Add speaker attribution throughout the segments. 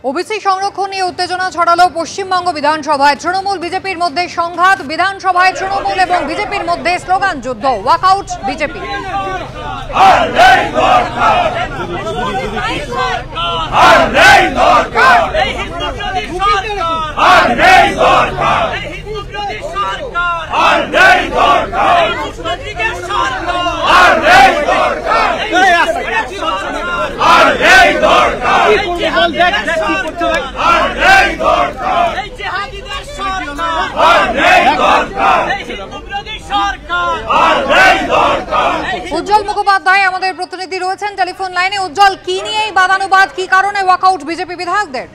Speaker 1: OBC সংরক্ষণ নিয়ে উত্তেজনা ছড়ালো পশ্চিমবঙ্গ বিধানসভায়। তৃণমূল বিজেপির মধ্যে সংঘাত। বিধানসভায় তৃণমূল এবং বিজেপির মধ্যে স্লোগান যুদ্ধ। Walkout BJP. উজ্জ্বল মুখোপাধ্যায় আমাদের প্রতিনিধি রয়েছেন টেলিফোন লাইনে। উজ্জ্বল, কি নিয়ে এই বাদানুবাদ, কি কারণে ওয়াকআউট বিজেপি বিধায়কদের?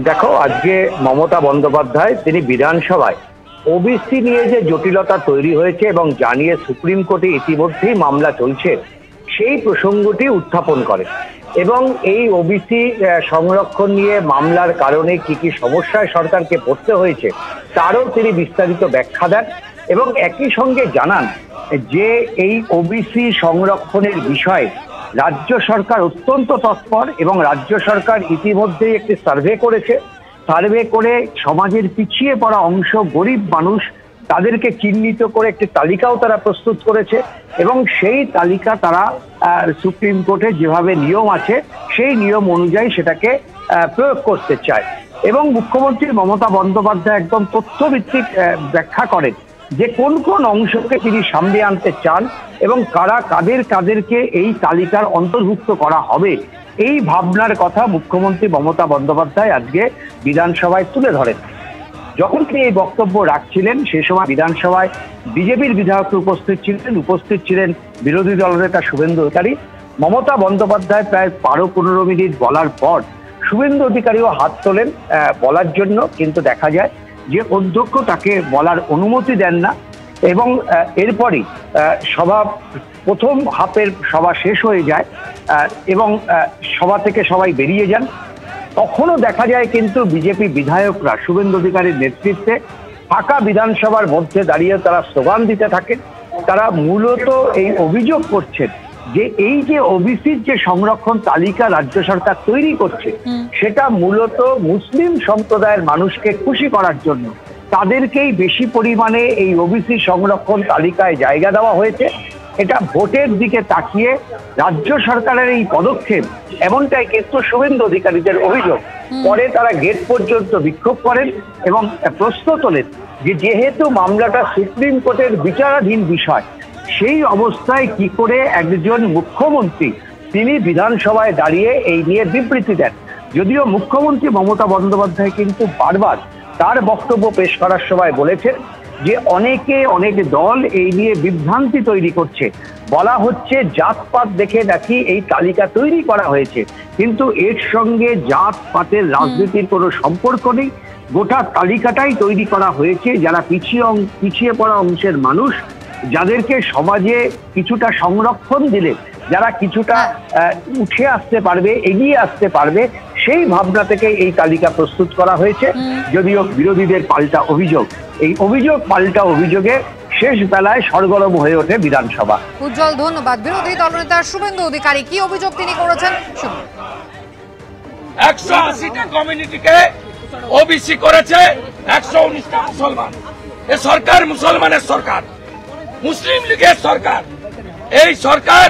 Speaker 2: দেখো, আজকে মমতা বন্দ্যোপাধ্যায় তিনি বিধানসভায় ওবিসি নিয়ে যে জটিলতা তৈরি হয়েছে এবং জানিয়ে সুপ্রিম কোর্টে ইতিমধ্যেই মামলা চলছে সেই প্রসঙ্গটি উত্থাপন করে এবং এই ওবিসি সংরক্ষণ নিয়ে মামলার কারণে কি কি সমস্যায় সরকারকে পড়তে হয়েছে তারও তিনি বিস্তারিত ব্যাখ্যা দেন এবং একই সঙ্গে জানান যে এই ওবিসি সংরক্ষণের বিষয়ে রাজ্য সরকার অত্যন্ত তৎপর এবং রাজ্য সরকার ইতিমধ্যেই একটি সার্ভে করেছে। সার্ভে করে সমাজের পিছিয়ে পড়া অংশ, গরিব মানুষ, তাদেরকে চিহ্নিত করে একটি তালিকাও তারা প্রস্তুত করেছে এবং সেই তালিকা তারা সুপ্রিম কোর্টে যেভাবে নিয়ম আছে সেই নিয়ম অনুযায়ী সেটাকে প্রয়োগ করতে চায় এবং মুখ্যমন্ত্রী মমতা বন্দ্যোপাধ্যায় একদম তথ্যভিত্তিক ব্যাখ্যা করেন যে কোন কোন অংশকে তিনি সামনে আনতে চান এবং কাদেরকে এই তালিকার অন্তর্ভুক্ত করা হবে। এই ভাবনার কথা মুখ্যমন্ত্রী মমতা বন্দ্যোপাধ্যায় আজকে বিধানসভায় তুলে ধরেন। যখন তিনি এই বক্তব্য রাখছিলেন সেই সময় বিধানসভায় বিজেপির বিধায়ক উপস্থিত ছিলেন বিরোধী দলনেতা শুভেন্দু অধিকারী। মমতা বন্দ্যোপাধ্যায় প্রায় 12-15 মিনিট বলার পর শুভেন্দু অধিকারীও হাত তোলেন বলার জন্য, কিন্তু দেখা যায় যে অধ্যক্ষ তাকে বলার অনুমতি দেন না এবং এরপরই প্রথম হাফের সভা শেষ হয়ে যায় এবং সভা থেকে সবাই বেরিয়ে যান। তখনও দেখা যায় কিন্তু বিজেপি বিধায়করা শুভেন্দু অধিকারীর নেতৃত্বে ফাঁকা বিধানসভার মধ্যে দাঁড়িয়ে তারা স্লোগান দিতে থাকেন। তারা মূলত এই অভিযোগ করছেন যে এই যে ওবিসির যে সংরক্ষণ তালিকা রাজ্য সরকার তৈরি করছে সেটা মূলত মুসলিম সম্প্রদায়ের মানুষকে খুশি করার জন্য তাদেরকেই বেশি পরিমাণে এই ওবিসি সংরক্ষণ তালিকায় জায়গা দেওয়া হয়েছে। এটা ভোটের দিকে তাকিয়ে রাজ্য সরকারের এই পদক্ষেপ, এমনটাই কিন্তু শুভেন্দু অধিকারীদের অভিযোগ। পরে তারা গেট পর্যন্ত বিক্ষোভ করেন এবং প্রশ্ন তোলেন যে যেহেতু মামলাটা সুপ্রিম কোর্টের বিচারাধীন বিষয়, সেই অবস্থায় কি করে একজন মুখ্যমন্ত্রী তিনি বিধানসভায় দাঁড়িয়ে এই নিয়ে বিবৃতি দেন। যদিও মুখ্যমন্ত্রী মমতা বন্দ্যোপাধ্যায় কিন্তু বারবার তার বক্তব্য পেশ করার সময় বলেছেন যে অনেক দল এই নিয়ে বিভ্রান্তি তৈরি করছে, বলা হচ্ছে জাতপাত দেখে নাকি এই তালিকা তৈরি করা হয়েছে, কিন্তু এর সঙ্গে জাতপাতের রাজনীতির কোনো সম্পর্ক নেই। গোটা তালিকাটাই তৈরি করা হয়েছে যারা পিছিয়ে পড়া অংশের মানুষ, যাদেরকে সমাজে কিছুটা সংরক্ষণ দিলে যারা কিছুটা উঠে আসতে পারবে, এগিয়ে আসতে পারবে, সেই ভাবনা থেকে এই তালিকা প্রস্তুত করা হয়েছে। যদিও বিরোধীদের পাল্টা অভিযোগ, এই পাল্টা অভিযোগে শেষ বেলায় সরগরম হয়ে ওঠে বিধানসভা।
Speaker 1: উজ্জ্বল, ধন্যবাদ। বিরোধী দলনেতা শুভেন্দু অধিকারী কি অভিযোগ তিনি করেছেন শুনুন।
Speaker 3: 180টা কমিউনিটিকে ওবিসি করেছে, 119টা মুসলমান। এ সরকার মুসলমানের সরকার, মুসলিম লীগের সরকার। এই সরকার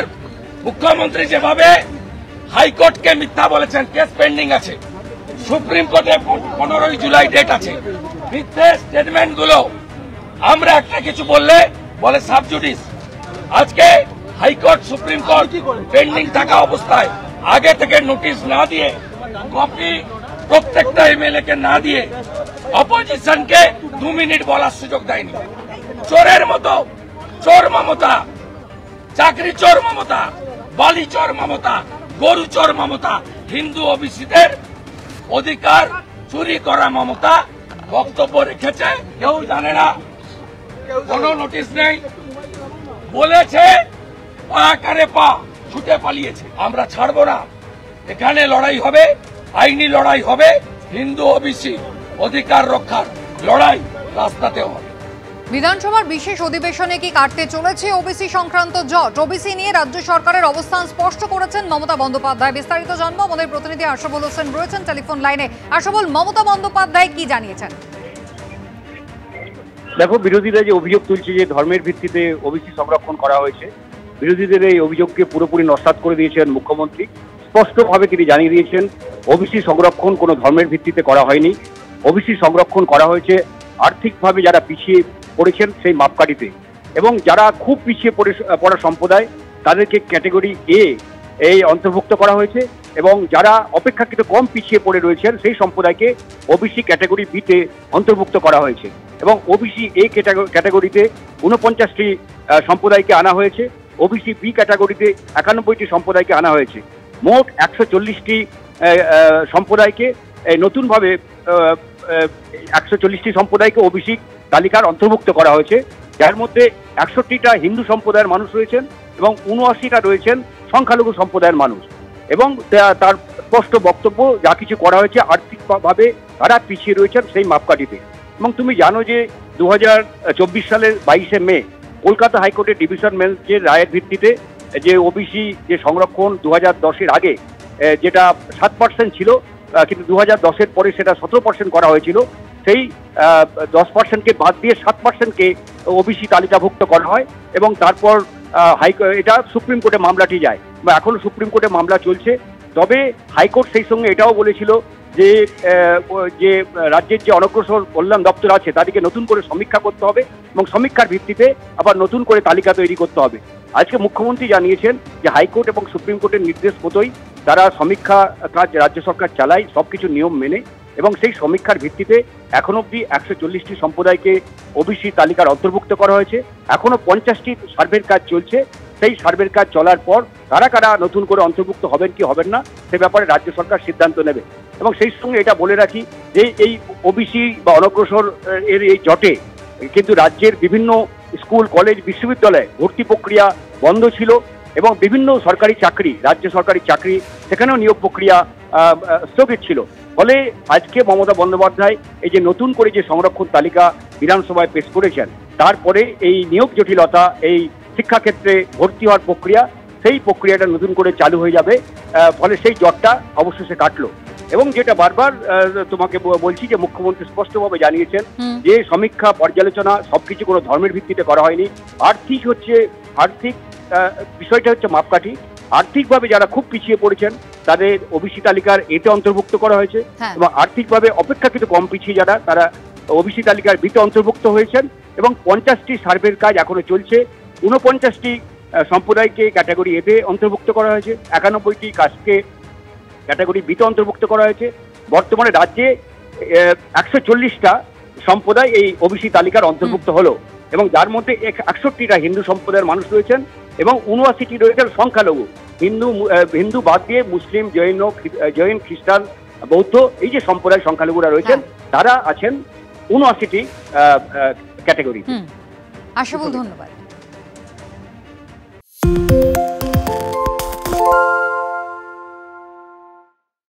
Speaker 3: মুখ্যমন্ত্রী যেভাবে হাইকোর্টকে মিথ্যা বলেছেন, কেস পেন্ডিং আছে, সুপ্রিম কোর্টে 15 জুলাই ডেট আছে, মিথ্যে স্টেটমেন্ট গুলো আমরা একটা কিছু বললে বলে সাবজুডিস। আজকে হাইকোর্ট সুপ্রিম কোর্ট পেন্ডিং থাকা অবস্থায় আগে থেকে নোটিশ না দিয়ে, কপি প্রত্যেকটা এমএলএ কে না দিয়ে অপোজিশনকে 2 মিনিট বলার সুযোগ দেয়নি। চোরের মতো চোর মমতা, চাকরি চোর মমতা, বালি চোর মমতা, গরু চোর মমতা, হিন্দু ওবিসিদের অধিকার চুরি করা মমতা বক্তব্য রেখেছে। কেউ জানে না, কোন নোটিশ নেই, বলেছে আকারে পা ছুটে পালিয়েছে। আমরা ছাড়বো না, এখানে লড়াই হবে, আইনি লড়াই হবে, হিন্দু ওবিসি অধিকার রক্ষার লড়াই রাস্তাতে হবে।
Speaker 1: বিধানসভার বিশেষ অধিবেশনে কি কাটতে চলেছে ওবিসি সংক্রান্ত জট? ওবিসি নিয়ে রাজ্য সরকারের অবস্থান স্পষ্ট করেছেন মমতা বন্দ্যোপাধ্যায়। বিস্তারিত জানবো, আমাদের প্রতিনিধি আশাবুল হোসেন রয়েছেন টেলিফোন লাইনে। আশাবুল, মমতা বন্দ্যোপাধ্যায় কি জানিয়েছেন?
Speaker 4: দেখো, বিরোধীরা যে অভিযোগ তুলছে যে ধর্মের ভিত্তিতে ওবিসি সংরক্ষণ করা হয়েছে, বিরোধীদের এই অভিযোগকে পুরোপুরি নস্যাৎ করে দিয়েছেন মুখ্যমন্ত্রী। স্পষ্টভাবে তিনি জানিয়ে দিয়েছেন ওবিসি সংরক্ষণ কোনো ধর্মের ভিত্তিতে করা হয়নি। ওবিসি সংরক্ষণ করা হয়েছে আর্থিকভাবে যারা পিছিয়ে পড়েছেন সেই মাপকাঠিতে, এবং যারা খুব পিছিয়ে পড়া সম্প্রদায় তাদেরকে ক্যাটেগরি এ এই অন্তর্ভুক্ত করা হয়েছে, এবং যারা অপেক্ষাকৃত কম পিছিয়ে পড়ে রয়েছেন সেই সম্প্রদায়কে ওবিসি ক্যাটেগরি বিতে অন্তর্ভুক্ত করা হয়েছে। এবং ওবিসি এ ক্যাটাগরিতে 49টি সম্প্রদায়কে আনা হয়েছে, ওবিসি বি ক্যাটাগরিতে 91টি সম্প্রদায়কে আনা হয়েছে। মোট 140টি সম্প্রদায়কে নতুনভাবে 140টি সম্প্রদায়কে ওবিসি তালিকার অন্তর্ভুক্ত করা হয়েছে, যার মধ্যে 61টা হিন্দু সম্প্রদায়ের মানুষ রয়েছেন এবং 79টা রয়েছেন সংখ্যালঘু সম্প্রদায়ের মানুষ। এবং তার স্পষ্ট বক্তব্য, যা কিছু করা হয়েছে আর্থিকভাবে তারা পিছিয়ে রয়েছেন সেই মাপকাঠিতে। এবং তুমি জানো যে 2024 সালের 22শে মে কলকাতা হাইকোর্টের ডিভিশন বেঞ্চের রায়ের ভিত্তিতে যে ওবিসি যে সংরক্ষণ 2010-এর আগে যেটা 7% ছিল, কিন্তু 2010-এর পরে সেটা 17% করা হয়েছিল, সেই 10%কে বাদ দিয়ে 7%কে ওবিসি তালিকাভুক্ত করা হয়। এবং তারপর এটা সুপ্রিম কোর্টে মামলাটি যায়, বা এখনো সুপ্রিম কোর্টে মামলা চলছে। তবে হাইকোর্ট সেই সঙ্গে এটাও বলেছিল যে রাজ্যের যে অনগ্রসর কল্যাণ দপ্তর আছে তাদেরকে নতুন করে সমীক্ষা করতে হবে, এবং সমীক্ষার ভিত্তিতে আবার নতুন করে তালিকা তৈরি করতে হবে। আজকে মুখ্যমন্ত্রী জানিয়েছেন যে হাইকোর্ট এবং সুপ্রিম কোর্টের নির্দেশ মতোই তারা সমীক্ষা কাজ রাজ্য সরকার চালায় সবকিছু নিয়ম মেনে, এবং সেই সমীক্ষার ভিত্তিতে এখন অবধি 140টি সম্প্রদায়কে ওবিসি তালিকার অন্তর্ভুক্ত করা হয়েছে। এখনো 50টি সার্ভের কাজ চলছে। সেই সার্ভের কাজ চলার পর কারা নতুন করে অন্তর্ভুক্ত হবেন কি হবেন না সে ব্যাপারে রাজ্য সরকার সিদ্ধান্ত নেবে। এবং সেই সঙ্গে এটা বলে রাখি যে এই ওবিসি বা অনগ্রসর এর এই জটে কিন্তু রাজ্যের বিভিন্ন স্কুল, কলেজ, বিশ্ববিদ্যালয়ে ভর্তি প্রক্রিয়া বন্ধ ছিল, এবং বিভিন্ন সরকারি চাকরি, রাজ্য সরকারি চাকরি, সেখানেও নিয়োগ প্রক্রিয়া স্থগিত ছিল। ফলে আজকে মমতা বন্দ্যোপাধ্যায় এই যে নতুন করে যে সংরক্ষণ তালিকা বিধানসভায় পেশ করেছেন, তারপরে এই নিয়োগ জটিলতা, এই শিক্ষাক্ষেত্রে ভর্তি হওয়ার প্রক্রিয়া, সেই প্রক্রিয়াটা নতুন করে চালু হয়ে যাবে। ফলে সেই জটটা অবশেষে কাটলো। এবং যেটা বারবার তোমাকে বলছি যে মুখ্যমন্ত্রী স্পষ্টভাবে জানিয়েছেন যে সমীক্ষা, পর্যালোচনা সবকিছু কোনো ধর্মের ভিত্তিতে করা হয়নি। আর্থিক বিষয়টা হচ্ছে মাপকাঠি। আর্থিকভাবে যারা খুব পিছিয়ে পড়েছেন তাদের ওবিসি তালিকার এতে অন্তর্ভুক্ত করা হয়েছে, এবং আর্থিকভাবে অপেক্ষাকৃত কম পিছিয়ে যারা তারা ওবিসি তালিকার বিতে অন্তর্ভুক্ত হয়েছেন। এবং 50টি সার্ভের কাজ এখনো চলছে। 49টি সম্প্রদায়কে ক্যাটাগরি এতে অন্তর্ভুক্ত করা হয়েছে, 91টি কাস্টকে ক্যাটাগরি বিতে অন্তর্ভুক্ত করা হয়েছে। বর্তমানে রাজ্যে 140টা সম্প্রদায় এই ওবিসি তালিকার অন্তর্ভুক্ত হলো, এবং যার মধ্যে 61টা হিন্দু সম্প্রদায়ের মানুষ রয়েছেন এবং 79টি রয়েছেন সংখ্যালঘু। হিন্দু বাদ দিয়ে মুসলিম, জৈন, খ্রিস্টান, বৌদ্ধ এই যে সম্প্রদায় সংখ্যালঘুরা রয়েছেন তারা আছেন 79টি ক্যাটাগরি।
Speaker 1: আশাবুল, ধন্যবাদ।